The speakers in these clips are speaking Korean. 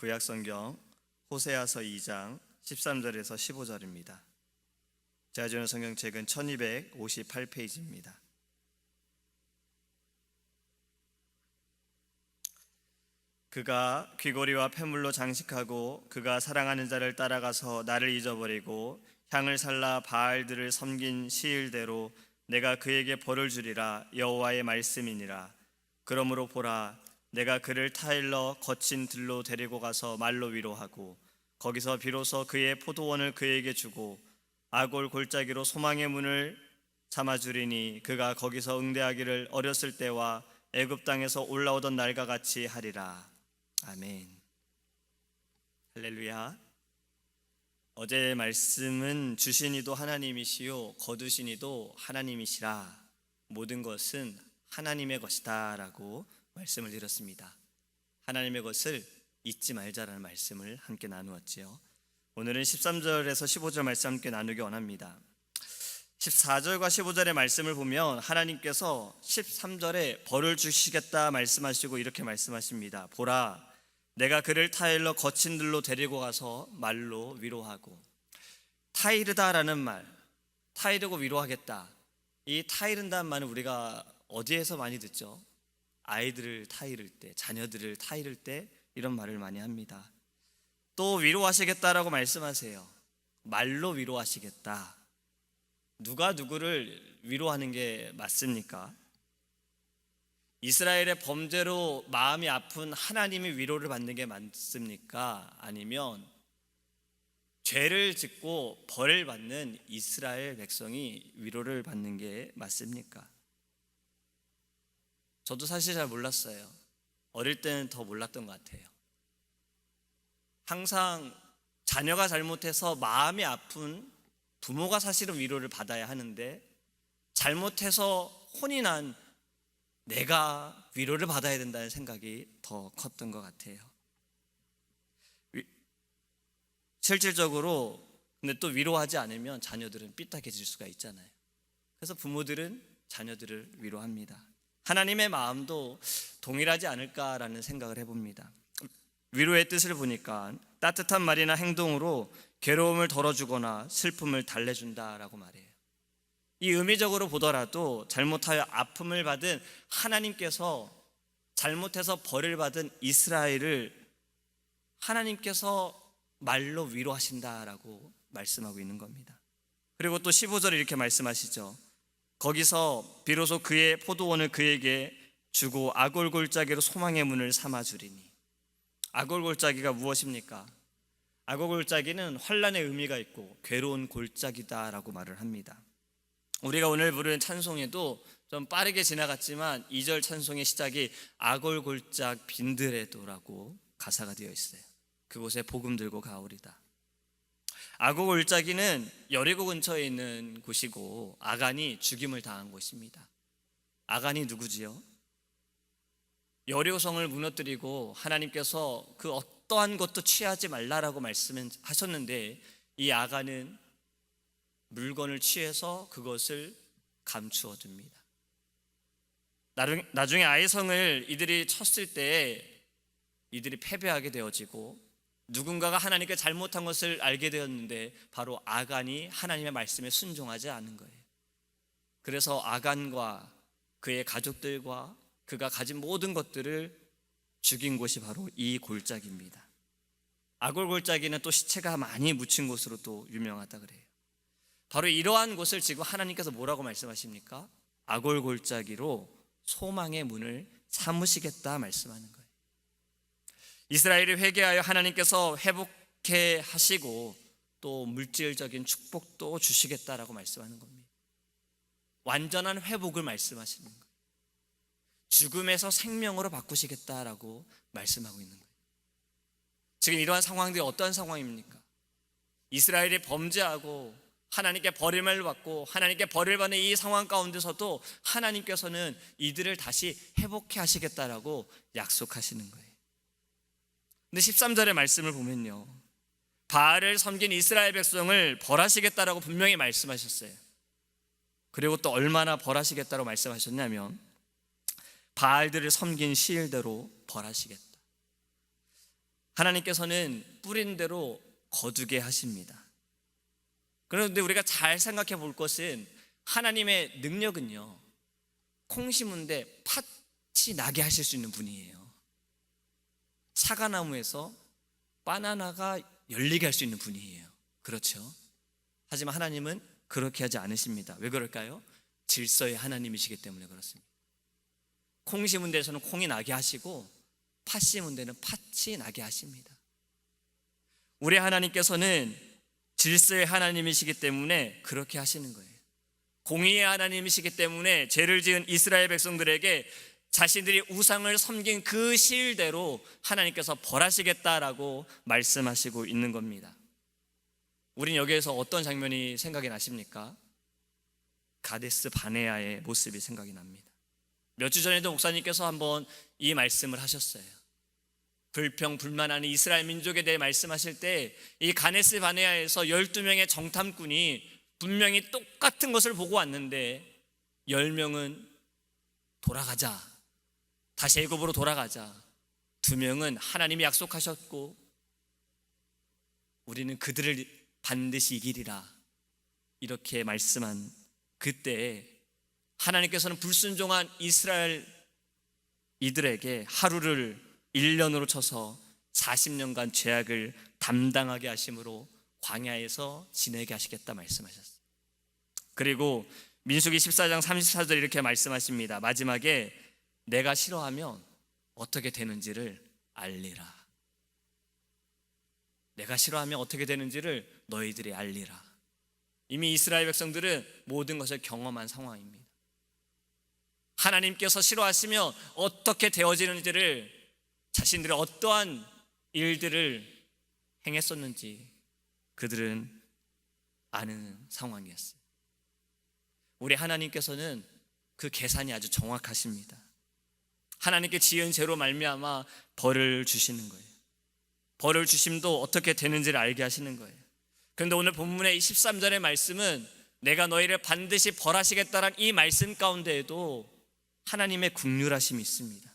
구약성경 호세아서 2장 13절에서 15절입니다. 제가 주는 성경책은 1258페이지입니다. 그가 귀고리와 폐물로 장식하고 그가 사랑하는 자를 따라가서 나를 잊어버리고 향을 살라 바알들을 섬긴 시일대로 내가 그에게 벌을 주리라. 여호와의 말씀이니라. 그러므로 보라, 내가 그를 타일러 거친 들로 데리고 가서 말로 위로하고 거기서 비로소 그의 포도원을 그에게 주고 아골 골짜기로 소망의 문을 삼아주리니 그가 거기서 응대하기를 어렸을 때와 애굽 땅에서 올라오던 날과 같이 하리라. 아멘. 할렐루야. 어제의 말씀은 주신 이도 하나님이시요 거두신 이도 하나님이시라. 모든 것은 하나님의 것이다 라고 말씀을 드렸습니다. 하나님의 것을 잊지 말자라는 말씀을 함께 나누었지요. 오늘은 13절에서 15절 말씀 함께 나누기 원합니다. 14절과 15절의 말씀을 보면 하나님께서 13절에 벌을 주시겠다 말씀하시고 이렇게 말씀하십니다. 보라, 내가 그를 타일러 거친 들로 데리고 가서 말로 위로하고. 타이르다라는 말, 타이르고 위로하겠다. 이 타이른다는 말은 우리가 어디에서 많이 듣죠? 아이들을 타이를 때, 자녀들을 타이를 때 이런 말을 많이 합니다. 또 위로하시겠다라고 말씀하세요. 말로 위로하시겠다. 누가 누구를 위로하는 게 맞습니까? 이스라엘의 범죄로 마음이 아픈 하나님이 위로를 받는 게 맞습니까? 아니면 죄를 짓고 벌을 받는 이스라엘 백성이 위로를 받는 게 맞습니까? 저도 사실 잘 몰랐어요. 어릴 때는 더 몰랐던 것 같아요. 항상 자녀가 잘못해서 마음이 아픈 부모가 사실은 위로를 받아야 하는데 잘못해서 혼이 난 내가 위로를 받아야 된다는 생각이 더 컸던 것 같아요. 실질적으로 근데 또 위로하지 않으면 자녀들은 삐딱해질 수가 있잖아요. 그래서 부모들은 자녀들을 위로합니다. 하나님의 마음도 동일하지 않을까라는 생각을 해봅니다. 위로의 뜻을 보니까 따뜻한 말이나 행동으로 괴로움을 덜어주거나 슬픔을 달래준다라고 말해요. 이 의미적으로 보더라도 잘못하여 아픔을 받은 하나님께서 잘못해서 벌을 받은 이스라엘을 하나님께서 말로 위로하신다라고 말씀하고 있는 겁니다. 그리고 또 15절에 이렇게 말씀하시죠. 거기서 비로소 그의 포도원을 그에게 주고 아골 골짜기로 소망의 문을 삼아주리니. 아골 골짜기가 무엇입니까? 아골 골짜기는 환난의 의미가 있고 괴로운 골짜기다라고 말을 합니다. 우리가 오늘 부르는 찬송에도 좀 빠르게 지나갔지만 2절 찬송의 시작이 아골 골짝 빈드레도라고 가사가 되어 있어요. 그곳에 복음 들고 가오리다. 아골 골짜기는 여리고 근처에 있는 곳이고 아간이 죽임을 당한 곳입니다. 아간이 누구지요? 여리고성을 무너뜨리고 하나님께서 그 어떠한 것도 취하지 말라라고 말씀하셨는데 이 아간은 물건을 취해서 그것을 감추어 둡니다. 나중에 아이성을 이들이 쳤을 때 이들이 패배하게 되어지고 누군가가 하나님께 잘못한 것을 알게 되었는데 바로 아간이 하나님의 말씀에 순종하지 않은 거예요. 그래서 아간과 그의 가족들과 그가 가진 모든 것들을 죽인 곳이 바로 이 골짜기입니다. 아골 골짜기는 또 시체가 많이 묻힌 곳으로 또 유명하다 그래요. 바로 이러한 곳을 지금 하나님께서 뭐라고 말씀하십니까? 아골 골짜기로 소망의 문을 삼으시겠다 말씀하는 거예요. 이스라엘이 회개하여 하나님께서 회복해 하시고 또 물질적인 축복도 주시겠다라고 말씀하는 겁니다. 완전한 회복을 말씀하시는 거예요. 죽음에서 생명으로 바꾸시겠다라고 말씀하고 있는 거예요. 지금 이러한 상황들이 어떠한 상황입니까? 이스라엘이 범죄하고 하나님께 버림을 받고 하나님께 벌을 받는 이 상황 가운데서도 하나님께서는 이들을 다시 회복해 하시겠다라고 약속하시는 거예요. 근데 13절의 말씀을 보면요, 바알을 섬긴 이스라엘 백성을 벌하시겠다라고 분명히 말씀하셨어요. 그리고 또 얼마나 벌하시겠다고 말씀하셨냐면 바알들을 섬긴 시일대로 벌하시겠다. 하나님께서는 뿌린 대로 거두게 하십니다. 그런데 우리가 잘 생각해 볼 것은 하나님의 능력은요, 콩 심은데 팥이 나게 하실 수 있는 분이에요. 사과나무에서 바나나가 열리게 할 수 있는 분이에요. 그렇죠? 하지만 하나님은 그렇게 하지 않으십니다. 왜 그럴까요? 질서의 하나님이시기 때문에 그렇습니다. 콩 심은 데서는 콩이 나게 하시고 팥 심은 데는 팥이 나게 하십니다. 우리 하나님께서는 질서의 하나님이시기 때문에 그렇게 하시는 거예요. 공의의 하나님이시기 때문에 죄를 지은 이스라엘 백성들에게 자신들이 우상을 섬긴 그 시일대로 하나님께서 벌하시겠다라고 말씀하시고 있는 겁니다. 우린 여기에서 어떤 장면이 생각이 나십니까? 가데스 바네아의 모습이 생각이 납니다. 몇 주 전에도 목사님께서 한번 이 말씀을 하셨어요. 불평 불만하는 이스라엘 민족에 대해 말씀하실 때 이 가데스 바네아에서 12명의 정탐꾼이 분명히 똑같은 것을 보고 왔는데 10명은 돌아가자, 다시 애굽으로 돌아가자, 2명은 하나님이 약속하셨고 우리는 그들을 반드시 이기리라 이렇게 말씀한 그때 하나님께서는 불순종한 이스라엘 이들에게 하루를 1년으로 쳐서 40년간 죄악을 담당하게 하심으로 광야에서 지내게 하시겠다 말씀하셨어요. 그리고 민수기 14장 34절 이렇게 말씀하십니다. 마지막에 내가 싫어하면 어떻게 되는지를 알리라. 내가 싫어하면 어떻게 되는지를 너희들이 알리라. 이미 이스라엘 백성들은 모든 것을 경험한 상황입니다. 하나님께서 싫어하시면 어떻게 되어지는지를, 자신들이 어떠한 일들을 행했었는지 그들은 아는 상황이었어요. 우리 하나님께서는 그 계산이 아주 정확하십니다. 하나님께 지은 죄로 말미암아 벌을 주시는 거예요. 벌을 주심도 어떻게 되는지를 알게 하시는 거예요. 그런데 오늘 본문의 13절의 말씀은 내가 너희를 반드시 벌하시겠다란 이 말씀 가운데에도 하나님의 긍휼하심이 있습니다.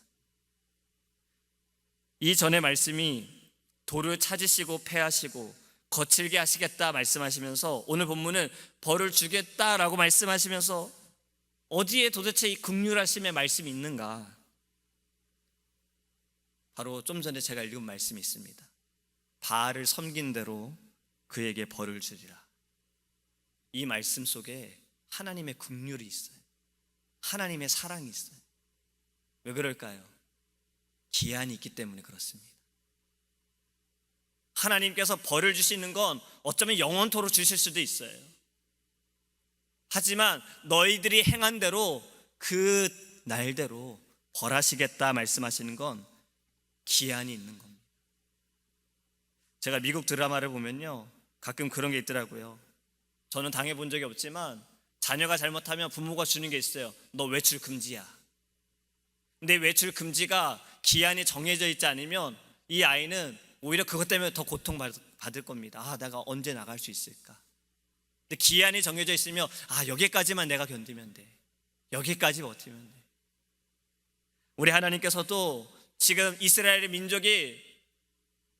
이 전의 말씀이 돌을 찾으시고 패하시고 거칠게 하시겠다 말씀하시면서 오늘 본문은 벌을 주겠다라고 말씀하시면서 어디에 도대체 이 긍휼하심의 말씀이 있는가? 바로 좀 전에 제가 읽은 말씀이 있습니다. 바알을 섬긴 대로 그에게 벌을 주리라. 이 말씀 속에 하나님의 긍휼이 있어요. 하나님의 사랑이 있어요. 왜 그럴까요? 기한이 있기 때문에 그렇습니다. 하나님께서 벌을 주시는 건 어쩌면 영원토록 주실 수도 있어요. 하지만 너희들이 행한 대로 그 날대로 벌하시겠다 말씀하시는 건 기한이 있는 겁니다. 제가 미국 드라마를 보면요, 가끔 그런 게 있더라고요. 저는 당해본 적이 없지만 자녀가 잘못하면 부모가 주는 게 있어요. 너 외출 금지야. 근데 외출 금지가 기한이 정해져 있지 않으면 이 아이는 오히려 그것 때문에 더 고통받을 겁니다. 아, 내가 언제 나갈 수 있을까? 근데 기한이 정해져 있으면 여기까지만 내가 견디면 돼. 여기까지 버티면 돼. 우리 하나님께서도 지금 이스라엘의 민족이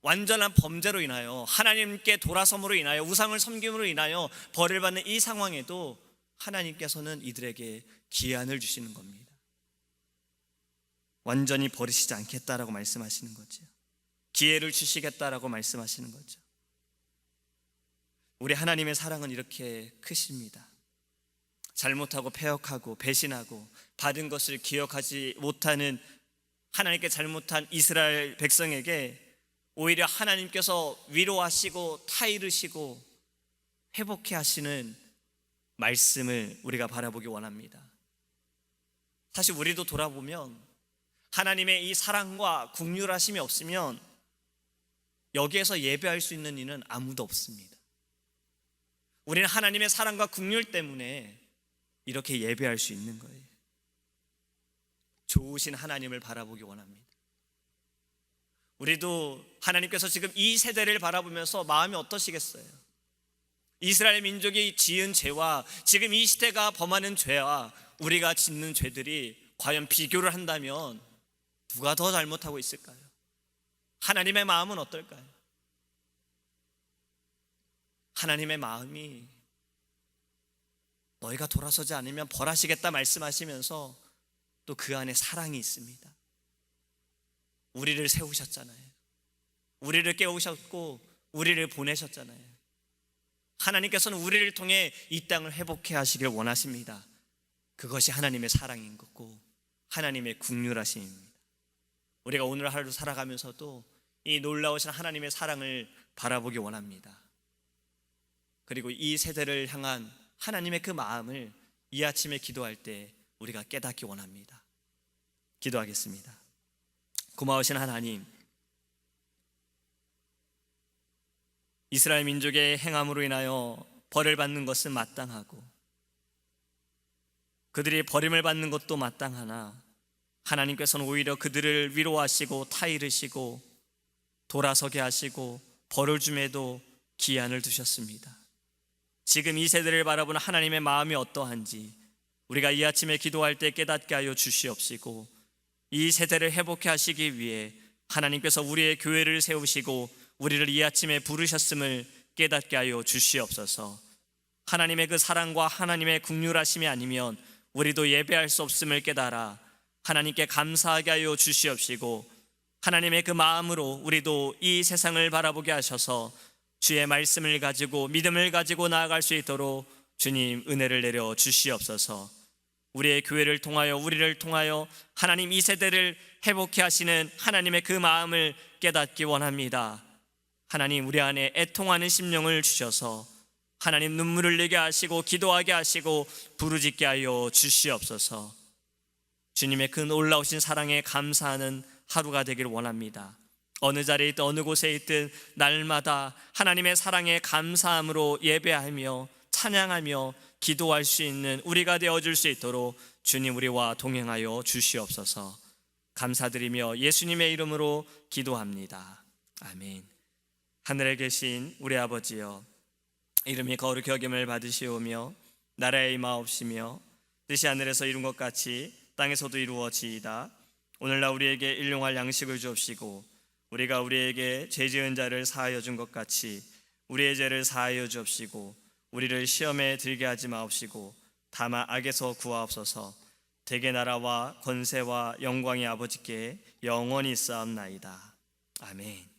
완전한 범죄로 인하여, 하나님께 돌아섬으로 인하여, 우상을 섬김으로 인하여 벌을 받는 이 상황에도 하나님께서는 이들에게 기한을 주시는 겁니다. 완전히 버리시지 않겠다라고 말씀하시는 거죠. 기회를 주시겠다라고 말씀하시는 거죠. 우리 하나님의 사랑은 이렇게 크십니다. 잘못하고 패역하고 배신하고 받은 것을 기억하지 못하는 하나님께 잘못한 이스라엘 백성에게 오히려 하나님께서 위로하시고 타이르시고 회복해 하시는 말씀을 우리가 바라보기 원합니다. 사실 우리도 돌아보면 하나님의 이 사랑과 긍휼하심이 없으면 여기에서 예배할 수 있는 이는 아무도 없습니다. 우리는 하나님의 사랑과 긍휼 때문에 이렇게 예배할 수 있는 거예요. 좋으신 하나님을 바라보기 원합니다. 우리도 하나님께서 지금 이 세대를 바라보면서 마음이 어떠시겠어요? 이스라엘 민족이 지은 죄와 지금 이 시대가 범하는 죄와 우리가 짓는 죄들이 과연 비교를 한다면 누가 더 잘못하고 있을까요? 하나님의 마음은 어떨까요? 하나님의 마음이 너희가 돌아서지 않으면 벌하시겠다 말씀하시면서 또 그 안에 사랑이 있습니다. 우리를 세우셨잖아요. 우리를 깨우셨고 우리를 보내셨잖아요. 하나님께서는 우리를 통해 이 땅을 회복해 하시길 원하십니다. 그것이 하나님의 사랑인 거고 하나님의 긍휼하심입니다. 우리가 오늘 하루 살아가면서도 이 놀라우신 하나님의 사랑을 바라보기 원합니다. 그리고 이 세대를 향한 하나님의 그 마음을 이 아침에 기도할 때 우리가 깨닫기 원합니다. 기도하겠습니다. 고마우신 하나님, 이스라엘 민족의 행함으로 인하여 벌을 받는 것은 마땅하고 그들이 버림을 받는 것도 마땅하나 하나님께서는 오히려 그들을 위로하시고 타이르시고 돌아서게 하시고 벌을 줌에도 기한을 두셨습니다. 지금 이 세대를 바라보는 하나님의 마음이 어떠한지 우리가 이 아침에 기도할 때 깨닫게 하여 주시옵시고 이 세대를 회복해 하시기 위해 하나님께서 우리의 교회를 세우시고 우리를 이 아침에 부르셨음을 깨닫게 하여 주시옵소서. 하나님의 그 사랑과 하나님의 긍휼하심이 아니면 우리도 예배할 수 없음을 깨달아 하나님께 감사하게 하여 주시옵시고 하나님의 그 마음으로 우리도 이 세상을 바라보게 하셔서 주의 말씀을 가지고 믿음을 가지고 나아갈 수 있도록 주님 은혜를 내려 주시옵소서. 우리의 교회를 통하여 우리를 통하여 하나님 이 세대를 회복해 하시는 하나님의 그 마음을 깨닫기 원합니다. 하나님 우리 안에 애통하는 심령을 주셔서 하나님 눈물을 흘리게 하시고 기도하게 하시고 부르짖게 하여 주시옵소서. 주님의 그 놀라우신 사랑에 감사하는 하루가 되길 원합니다. 어느 자리에 있든 어느 곳에 있든 날마다 하나님의 사랑에 감사함으로 예배하며 찬양하며 기도할 수 있는 우리가 되어줄 수 있도록 주님 우리와 동행하여 주시옵소서. 감사드리며 예수님의 이름으로 기도합니다. 아멘. 하늘에 계신 우리 아버지여, 이름이 거룩히 여김을 받으시오며 나라의 임하옵시며 뜻이 하늘에서 이룬 것 같이 땅에서도 이루어지이다. 오늘날 우리에게 일용할 양식을 주옵시고 우리가 우리에게 죄 지은 자를 사하여 준 것 같이 우리의 죄를 사하여 주옵시고 우리를 시험에 들게 하지 마옵시고 다만 악에서 구하옵소서. 대개 나라와 권세와 영광이 아버지께 영원히 있사옵나이다. 아멘.